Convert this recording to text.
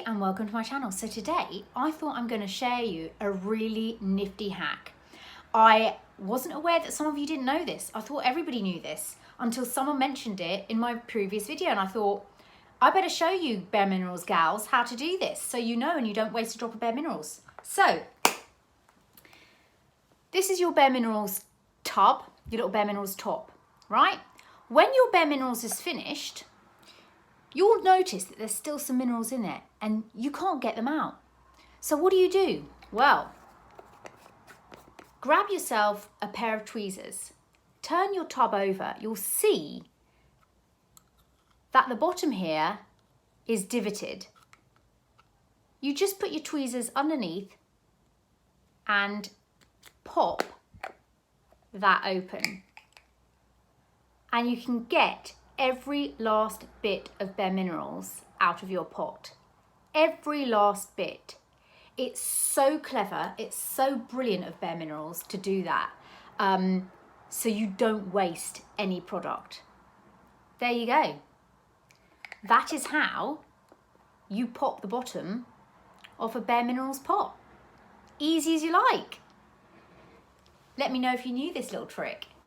and welcome to my channel. So today I thought I'm going to share you a really nifty hack. I wasn't aware that some of you didn't know this. I thought everybody knew this until someone mentioned it in my previous video, and I thought I better show you BareMinerals gals how to do this so you know and you don't waste a drop of BareMinerals. So this is your BareMinerals tub, your little BareMinerals top, right? When your BareMinerals is finished, you'll notice that there's still some minerals in it and you can't get them out. So what do? Well, grab yourself a pair of tweezers, turn your tub over. You'll see that the bottom here is divoted. You just put your tweezers underneath and pop that open. And you can get every last bit of BareMinerals out of your pot. Every last bit. It's so clever, it's so brilliant of BareMinerals to do that, so you don't waste any product. There you go. That is how you pop the bottom of a BareMinerals pot. Easy as you like. Let me know if you knew this little trick.